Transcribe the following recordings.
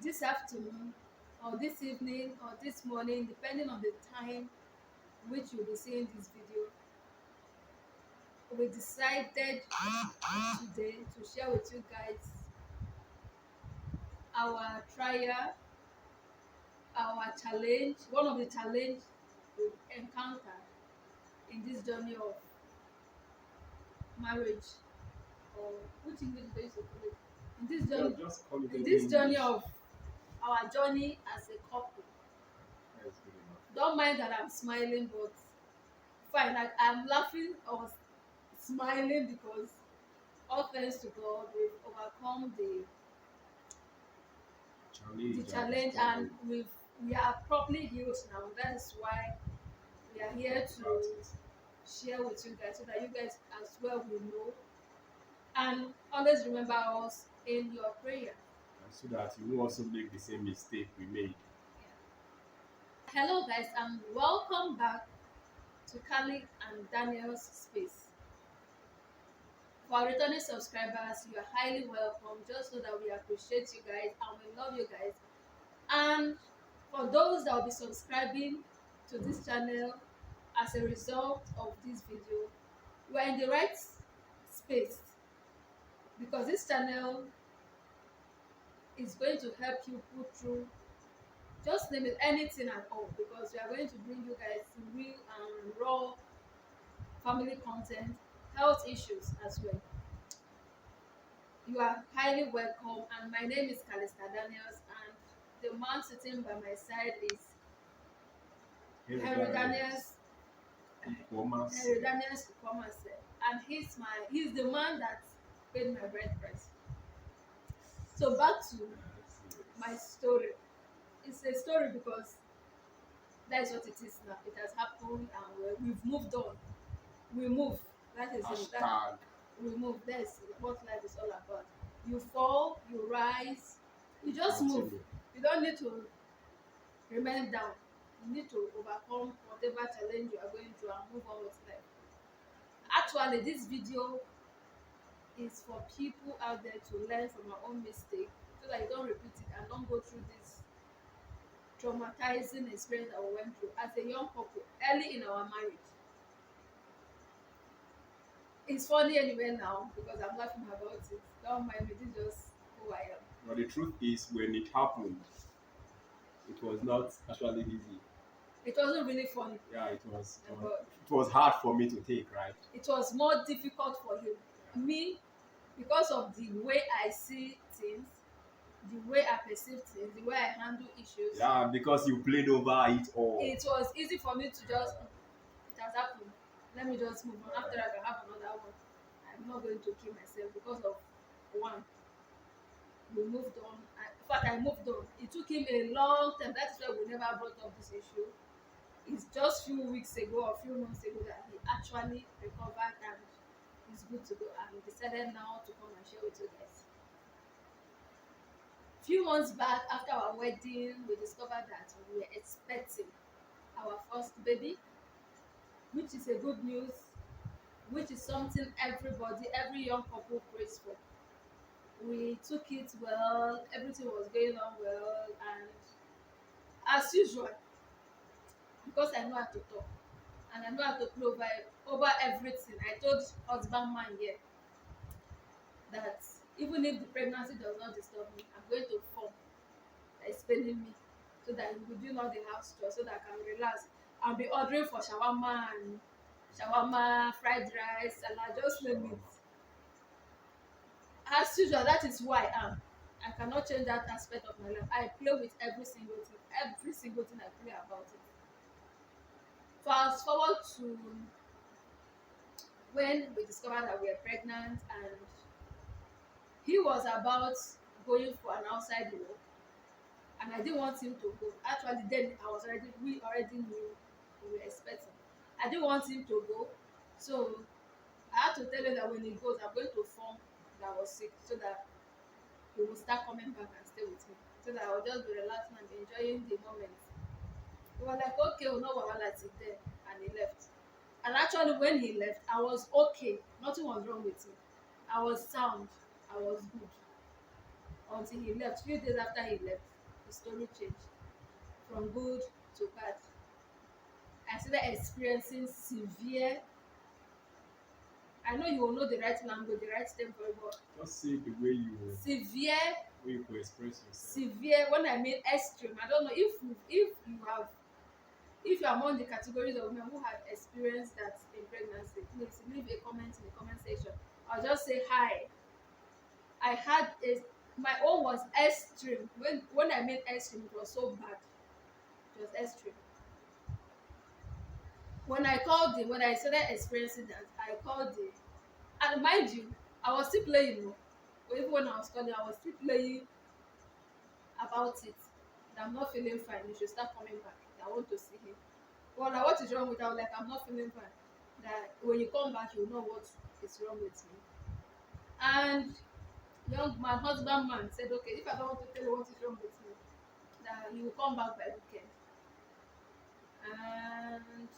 this afternoon or this evening or this morning, depending on the time which you'll be seeing this video, we decided today to share with you guys our trial, our challenge, one of the challenge we've encountered in this journey of marriage, or which English do you use to call it? In this journey, Just call it in any this journey English. of our journey as a couple. That's good enough. Don't mind that I'm smiling, but fine. Like I'm laughing or smiling because all thanks to God, we've overcome the Challenge and challenge, struggle and we are properly healed now. That is why we are here about to it. share with you guys so that you guys as well will know, and always remember us in your prayer. And so that you won't also make the same mistake we made. Hello guys, and welcome back to Kali and Daniel's space. For our returning subscribers, you are highly welcome. Just know that we appreciate you guys and we love you guys. And for those that will be subscribing to this channel as a result of this video, you are in the right space, because this channel is going to help you put through, just name it, anything at all, because we are going to bring you guys real and raw family content, health issues as well. You are highly welcome, and my name is Calista Daniels, and the man sitting by my side is Here Henry Daniels, Daniels. e-commerce. Henry Daniels Commerce, and he's the man that paid my rent price. So back to my story. It's a story because that's what it is now. It has happened, and we've moved on. We move. That is it. Hashtag We move. That's what life is all about. You fall, you rise, you just move. continue. You don't need to remain down. You need to overcome whatever challenge you are going through and move on with life. Actually, this video is for people out there to learn from our own mistake so that you don't repeat it and don't go through this traumatizing experience that we went through as a young couple early in our marriage. It's funny anyway now because I'm laughing about it. Don't mind me, this is just who I am. But the truth is, when it happened, it was not actually easy. It wasn't really funny, Yeah, it was. It was, but it was hard for me to take, right? it was more difficult for him. Me, because of the way I see things, the way I perceive things, the way I handle issues, Yeah, because you played over it all. it was easy for me to just, it has happened. Let me just move on. After I can have another one. I'm not going to kill myself because of one. We moved on. In fact, I moved on. It took him a long time. That is why we never brought up this issue. It's just few weeks ago or few months ago that he actually recovered and is good to go, and he decided now to come and share with you guys. Few months back, after our wedding, we discovered that we were expecting our first baby, which is a good news, which is something everybody, every young couple prays for. We took it well, everything was going on well, and as usual, because I know how to talk and I know how to play over everything, I told husband man here that even if the pregnancy does not disturb me, I'm going to form that is paining me, so that he will do all the house chores, so that I can relax and be ordering for shawarma, fried rice, salad, just name it. As usual, that is who I am. I cannot change that aspect of my life. I play with every single thing I play about it. Fast forward to when we discovered that we were pregnant, and he was about going for an outside work, and I didn't want him to go. Actually, then we already knew we were expecting. I didn't want him to go, so I had to tell him that when he goes, I'm going to form that I was sick, so that he will start coming back and stay with me, so that I will just be relaxing and be enjoying the moment. We were like, okay, we know wahala till then, and he left. And actually, when he left, I was okay. Nothing was wrong with me. I was sound. I was good. until he left. Few days after he left, the story changed from good to bad. I started experiencing severe. I know you will know the right language, the right term for it, but Just say the severe, way you could express yourself. severe. When I mean extreme, I don't know if you are among the categories of women who have experienced that in pregnancy. Please leave a comment in the comment section. I'll just say hi. I had a my own was extreme. When I mean extreme, it was so bad. It was extreme. When I started experiencing that, I called him. And mind you, I was still playing, no. But even when I was calling, I was still playing about it. That I'm not feeling fine. You should start coming back. I want to see him. Well, like, what is wrong with her? I was like, I'm not feeling fine. That when you come back, you'll know what is wrong with me. And husband man said, okay, if I don't want to tell you what is wrong with me, that you will come back by weekend. And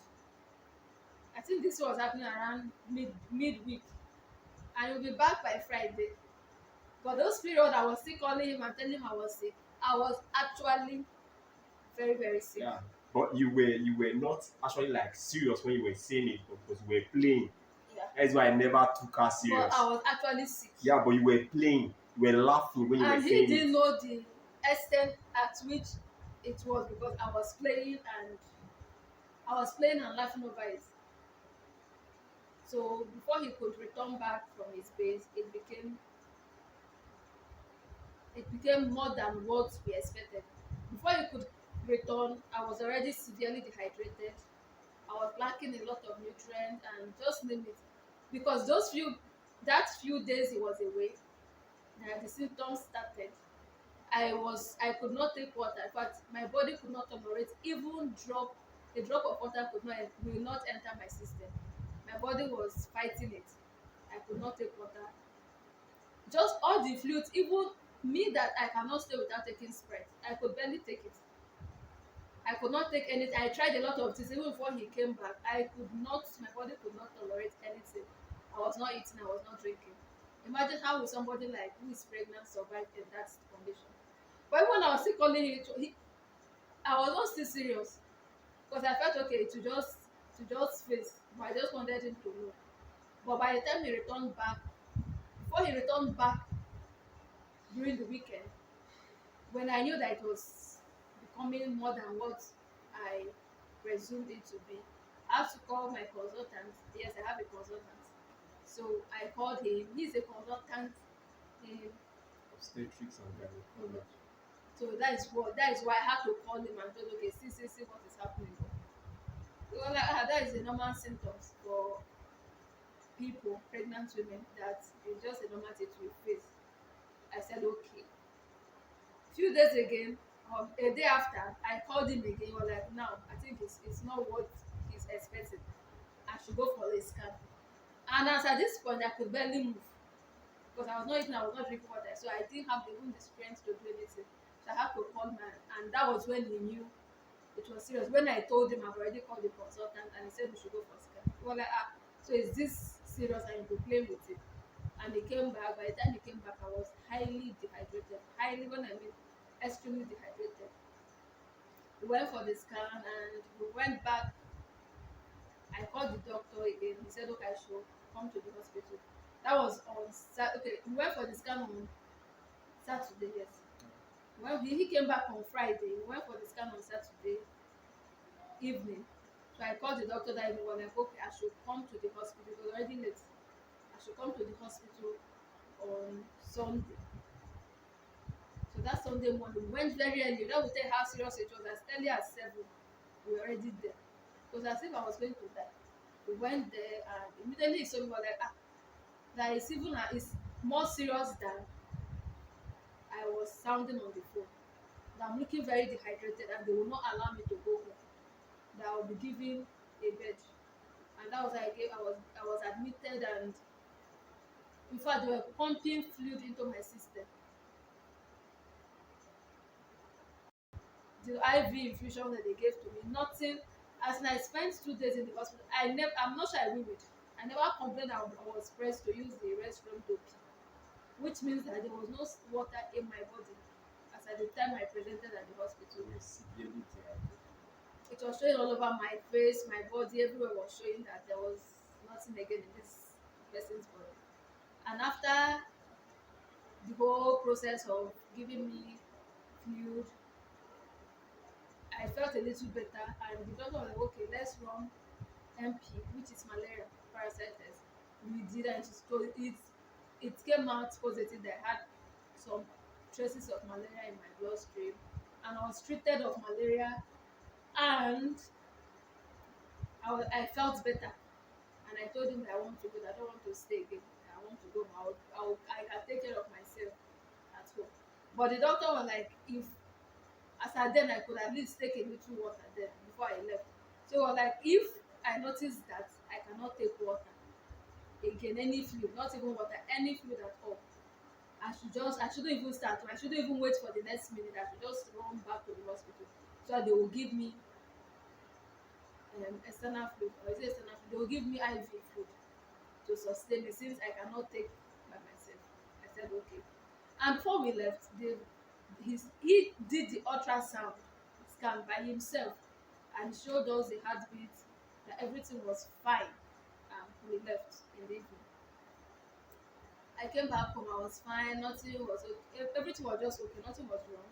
I think this was happening around midweek. And he'll be back by Friday. But those period I was still calling him and telling him I was sick. I was actually very, very sick. Yeah. But you were not actually like serious when you were saying it because you were playing. Yeah. That's why I never took her serious. But I was actually sick. Yeah, but you were playing. You were laughing when you were And saying he didn't it. know the extent at which it was because I was playing and laughing over it. So before he could return back from his base, it became more than what we expected. Before he could return, I was already severely dehydrated. I was lacking a lot of nutrients and just name it. Because that few days he was away, that the symptoms started. I could not take water. In fact, my body could not tolerate even a drop of water will not enter my system. My body was fighting it. I could not take water. Just all the fluids, even me that I cannot stay without taking Sprite. I could barely take it. I could not take anything. I tried a lot of things even before he came back. My body could not tolerate anything. I was not eating, I was not drinking. Imagine how will somebody like who is pregnant survive in that condition. But even when I was still calling him, I was not still serious because I felt okay to just face, but I just wanted him to know. But by the time he returned back, before he returned back during the weekend, when I knew that it was becoming more than what I presumed it to be, I have to call my consultant. Yes, I have a consultant. So I called him. He's a consultant in Obstetrics and gynecology. so that is why I had to call him and told okay, see what is happening. He was like, that is a normal symptoms for people, pregnant women, that it's just a normal thing to face. I said okay. Few days again, a day after, I called him again. He was like, now I think it's not what he's expecting. I should go for a scan. And as at this point, I could barely move because I was not eating, I was not drinking water, so I didn't have even the strength to do anything. So I had to call man, and that was when he knew it was serious. When I told him I've already called the consultant, and he said we should go for scan. He was like, so is this serious? And you could play with it. And he came back. By the time he came back, I was highly dehydrated. Highly, when I mean extremely dehydrated. We went for the scan, and we went back. I called the doctor again. He said, okay, I should come to the hospital. That was on Saturday. We went for the scan on Saturday, yes. Well, he came back on Friday. We went for the scan on Saturday evening. So I called the doctor that evening. Was like, okay, I should come to the hospital. It was already late. I should come to the hospital on Sunday. So that Sunday morning, we went very early. That would tell how serious it was. As early as 7, we were already there. It was as if I was going to die. We went there, and immediately he saw me, was like, that is it's more serious than I was sounding on the phone. That I'm looking very dehydrated, and they will not allow me to go home. That I will be given a bed, and that was I was admitted, and in fact they were pumping fluid into my system. The IV infusion that they gave to me, nothing. As in I spent 2 days in the hospital, I'm not sure I will it. I never complained I was pressed to use the restroom to pee. which means that there was no water in my body as at the time I presented at the hospital. You were severely dehydrated. It was showing all over my face, my body, everywhere was showing that there was nothing again in this person's body. And after the whole process of giving me fluid, I felt a little better, and the doctor was like, okay, let's run MP, which is malaria parasite test. We did, and it came out positive that I had some traces of malaria in my bloodstream, and I was treated of malaria, and I felt better. And I told him that I want to go, that I don't want to stay again. That I want to go. I can take care of myself at home. But the doctor was like, if as at then I could at least take a little water then before I left. So it was like, if I noticed that I cannot take water again, any fluid, not even water, any fluid at all, I shouldn't even start, I shouldn't even wait for the next minute. I should just run back to the hospital so that they will give me external fluid, or is it external fluid? They will give me IV fluid to sustain me since I cannot take by myself. I said okay. And before we left, he did the ultrasound scan by himself and showed us the heartbeat, that everything was fine, and we left in the evening. I came back home, I was fine, nothing was okay, everything was just okay, nothing was wrong.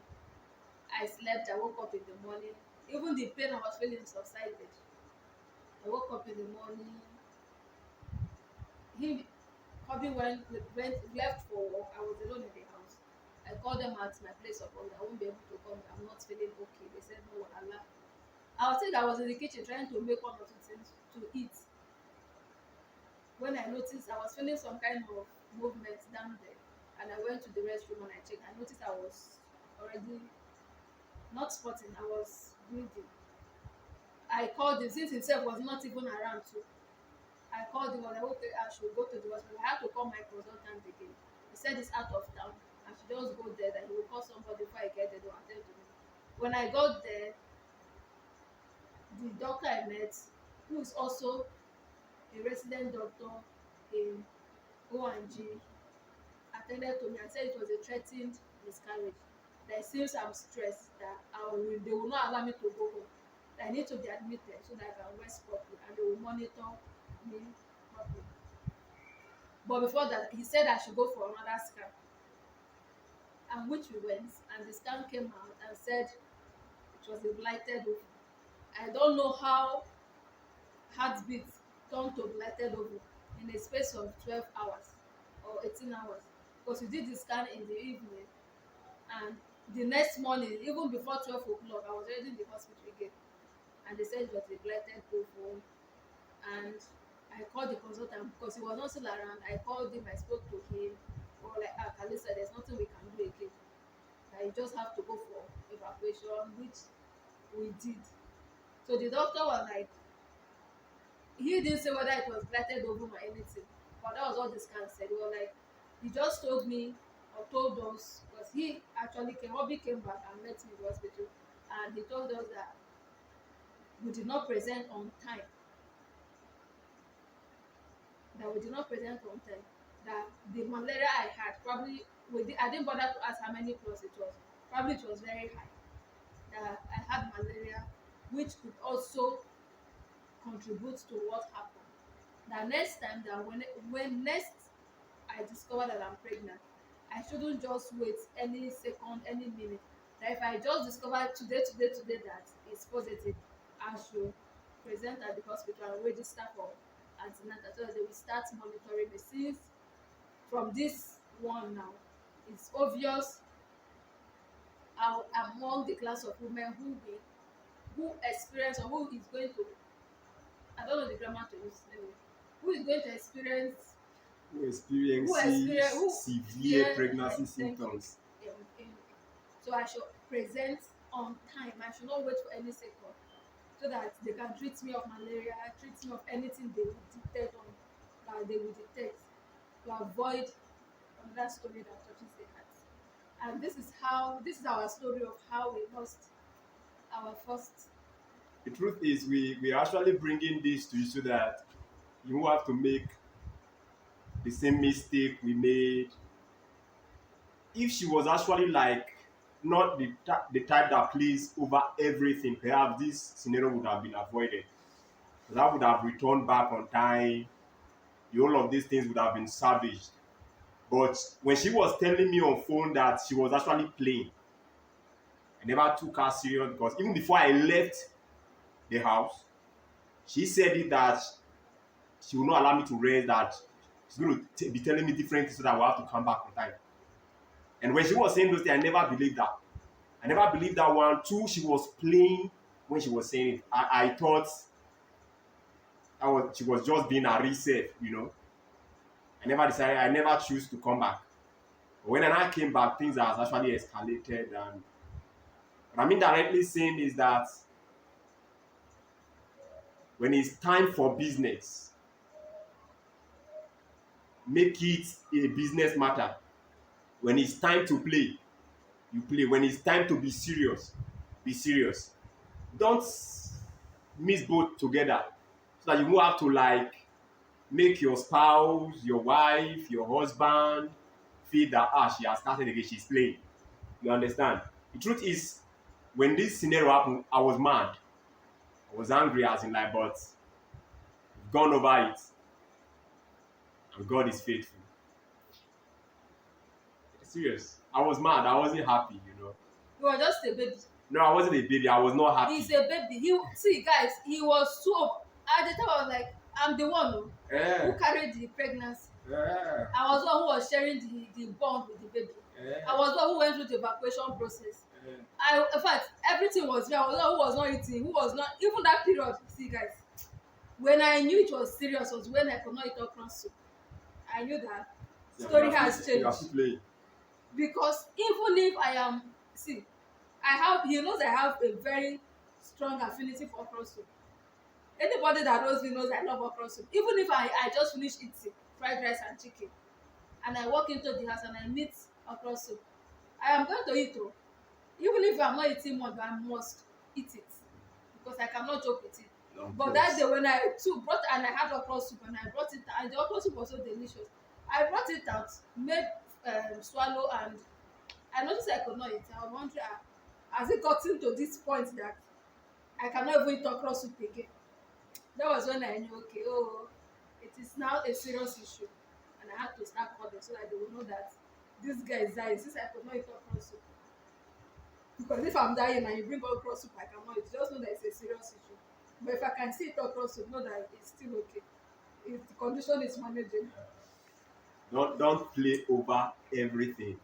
I slept, I woke up in the morning, even the pain I was feeling subsided. I woke up in the morning, he hubby went left for work. I was alone in the house. I called them at my place of work. I won't be able to come. I'm not feeling okay. They said no wahala. I was in the kitchen trying to make one or two things to eat. When I noticed I was feeling some kind of movement down there, and I went to the restroom and I checked. I noticed I was already not spotting. I was bleeding. I called him since himself was not even around too. I called him, I was like, okay, I should go to the hospital. I had to call my consultant again. He said he's out of town. I should just go there, that he will call somebody before I get there, they will attend to me. When I got there, the doctor I met, who is also a resident doctor in O&G, attended to me and said it was a threatened miscarriage. That since I'm stressed, that they will not allow me to go home. That I need to be admitted so that I can rest properly, and they will monitor me properly. But before that, he said I should go for another scan, and which we went, and the scan came out and said it was a blighted ovum. I don't know how heartbeat turned to blighted ovum in a space of 12 hours or 18 hours, because we did the scan in the evening, and the next morning, even before 12 o'clock, I was already in the hospital again, and they said it was a blighted ovum. And I called the consultant because he was not still around. I called him, I spoke to him. We were like, Kalisa, there's nothing we can do again. That you just have to go for evacuation, which we did. So the doctor was like, he didn't say whether it was blighted ovum or anything, but that was what the scan said. He was like, he just told me or told us, because he actually came back and met me in the hospital, and he told us that we did not present on time, that the malaria I had probably I didn't bother to ask how many plus it was. Probably it was very high. That I had malaria, which could also contribute to what happened. That next time, that when next I discover that I'm pregnant, I shouldn't just wait any second, any minute. That if I just discover today that it's positive, I should present at the hospital and register for antenatal so that they will start monitoring me. Since from this one now, it's obvious how among the class of women who experience, or who is going to, I don't know the grammar to use anyway, who is going to experience, Who who experience experiences who severe fear, pregnancy thank you. symptoms. So I should present on time. I should not wait for any second, so that they can treat me of malaria, treat me of anything they will detect on, that they will detect, to avoid another story that touches the heart. And this is our story of how we lost our first. The truth is, we are actually bringing this to you so that you won't have to make the same mistake we made if she was actually like not the type that plays over everything, perhaps this scenario would have been avoided. Because I would have returned back on time. The whole of these things would have been salvaged. But when she was telling me on phone that she was actually playing, I never took her serious because even before I left the house, she said it that she will not allow me to rest, that she's going to be telling me different things so that I will have to come back on time. And when she was saying those things, I never believed that. I never believed that one. Two, she was playing when she was saying it. I thought she was just being a reset, you know. I never choose to come back. But when I came back, things has actually escalated. And what I'm indirectly saying is that when it's time for business, make it a business matter. When it's time to play, you play. When it's time to be serious, be serious. Don't mix both together so that you won't have to like make your spouse, your wife, your husband feel that she has started again, she's playing. You understand? The truth is, when this scenario happened, I was mad. I was angry as in like, but we've gone over it. And God is faithful. Serious. I was mad. I wasn't happy, you know. You were just a baby. No, I wasn't a baby. I was not happy. He's a baby. See, guys, he was so. At the time, I was like, I'm the one who carried the pregnancy. I was the one who was sharing the bond with the baby. I was the one who went through the evacuation process. In fact, everything was there. I was the one who was not eating, who was not, even that period, see, guys, when I knew it was serious was when I could not eat okra soup. I knew that story has changed. Because even if I am, see, he knows I have a very strong affinity for okra soup. Anybody that knows me knows I love okra soup. Even if I just finish eating fried rice and chicken and I walk into the house and I meet okra soup, I am going to eat it. Even if I'm not eating much, I must eat it because I cannot joke with it. No, but that day when I brought and I had okra soup and I brought it and the okra soup was so delicious, I brought it out, made swallow, and I noticed I could not eat. I was wondering, has it gotten to this point that I cannot even eat okra soup again? That was when I knew, okay, it is now a serious issue, and I had to start calling so that they will know that this guy is dying since I could not eat okra soup. Because if I'm dying and you bring okra soup, I cannot eat. Just know that it's a serious issue. But if I can see it okra soup, know that it's still okay. If the condition is manageable. Don't play over everything.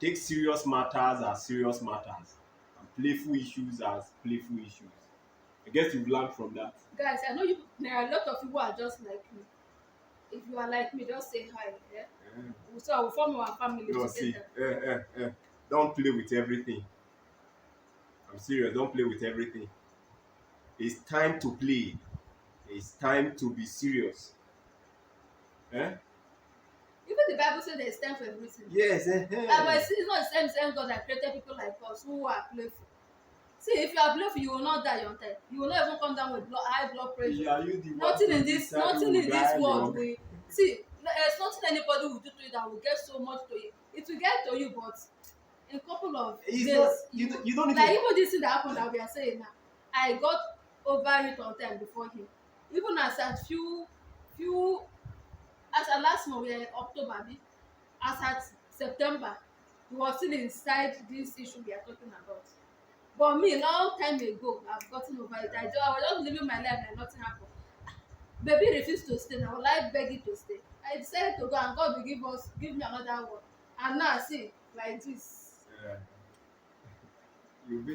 Take serious matters as serious matters, and playful issues as playful issues. I guess you've learned from that. Guys, I know there are a lot of people who are just like me. If you are like me, just say hi. Yeah? So I will form our family together. See, don't play with everything. I'm serious. Don't play with everything. It's time to play. It's time to be serious. Even the Bible says there's time for everything. Yes. But it's not the same God that created people like us who are playful. See, if you are playful, you will not die on time. You will not even come down with high blood pressure. Nothing in this world will see. There's nothing anybody will do to you that will get so much to you. It will get to you, but in a couple of days, you don't need like even this thing that happened that we are saying now. I got over it on time before him. Even as at as at last month, we are in October, as at September, we were still inside this issue we are talking about. But me, long time ago, I've gotten over it. I was just living my life like nothing happened. Baby refused to stay. Now, I beg it to stay. I decided to go, and God will give me another one. And now, see, like this.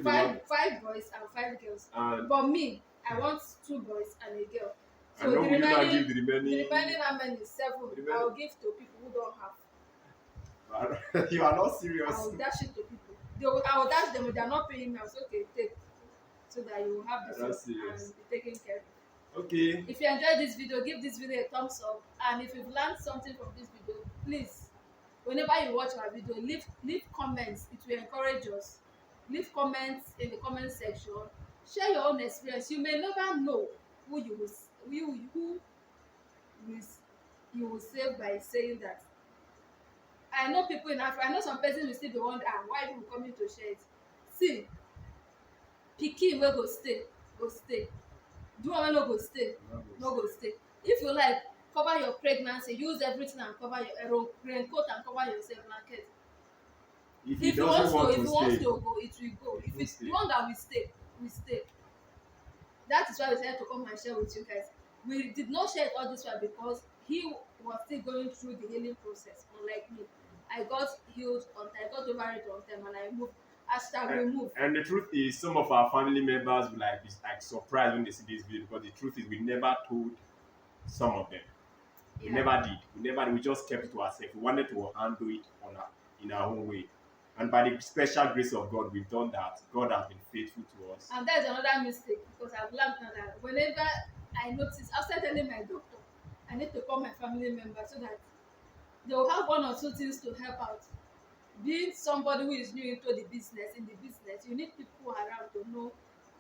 Five boys and 5 girls. But me, I want 2 boys and a girl. So the remaining how many? 7. I will give to people who don't have. You are not serious. I will dash it to people. I will dash them. They are not paying me. I will say, okay, take, so that you will have this and be taken care of. Okay. If you enjoyed this video, give this video a thumbs up. And if you've learned something from this video, please, whenever you watch our video, leave comments. It will encourage us. Leave comments in the comment section. Share your own experience. You may never know who you will save by saying that. I know people in Africa, I know some person will still be wondering why people coming to share it. See, pikin wey go stay go stay, the one wey no go stay no go stay. If you like, cover your pregnancy, use everything and cover your raincoat and cover yourself blanket. If he If you doesn't want if to you want stay, to go, it will go. it If will it's stay. the one that will stay, we stay. That is why we decided to come and share with you guys. We did not share it all this while because he was still going through the healing process, unlike me. I got healed on time, I got over it on time, and I moved. Hashtag we move. And the truth is, some of our family members will like be like surprised when they see this video because the truth is, we never told some of them. We Yeah. never did. We never did. We just kept it to ourselves. We wanted to handle it in our own way. And by the special grace of God, we've done that. God has been faithful to us. And that is another mistake because I've learned now that whenever I notice, after telling my doctor, I need to call my family member so that they will have one or two things to help out. Being somebody who is new into the business, you need people around to know.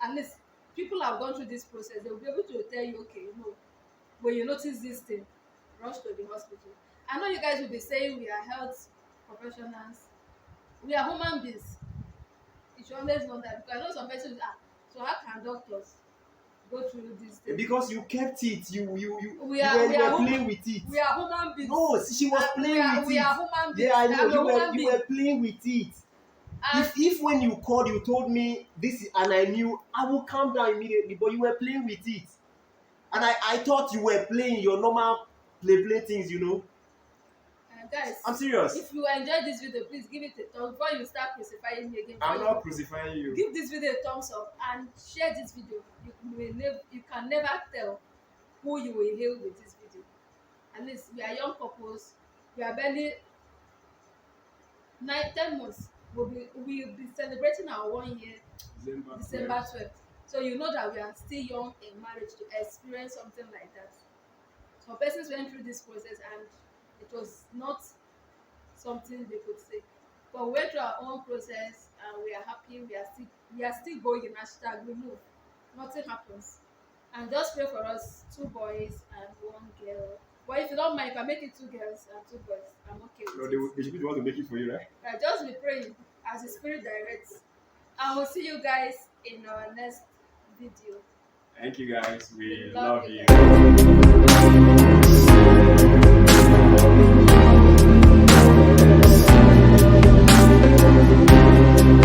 At least people have gone through this process. They will be able to tell you, okay, when you notice this thing, rush to the hospital. I know you guys will be saying we are health professionals. We are human beings. You should always know that because I know some persons so how can doctors go through this thing? Because you kept it. You We are playing with it. We are human beings. No, she was playing with it. We are human beings. Yeah, I know. I'm You were playing with it. If when you called, you told me this, and I knew, I will calm down immediately. But you were playing with it, and I thought you were playing your normal play things. Guys, I'm serious. If you enjoyed this video, please give it a thumbs before you start crucifying me again. I'm not crucifying you. Give this video a thumbs up and share this video. You can never tell who you will heal with this video. At least we are young couples. We are barely 10 months. We'll be celebrating our 1 year December 12th. So you know that we are still young in marriage to experience something like that. Some persons went through this process and it was not something they could say. But we went through our own process and we are happy. We are still going. Hashtag we move. Nothing happens. And just pray for us, 2 boys and 1 girl. But if you don't mind, if I make it 2 girls and 2 boys, I'm okay with it. They should be the one to make it for you, right? Yeah, just be praying as the Spirit directs. And we'll see you guys in our next video. Thank you guys. We love love you you.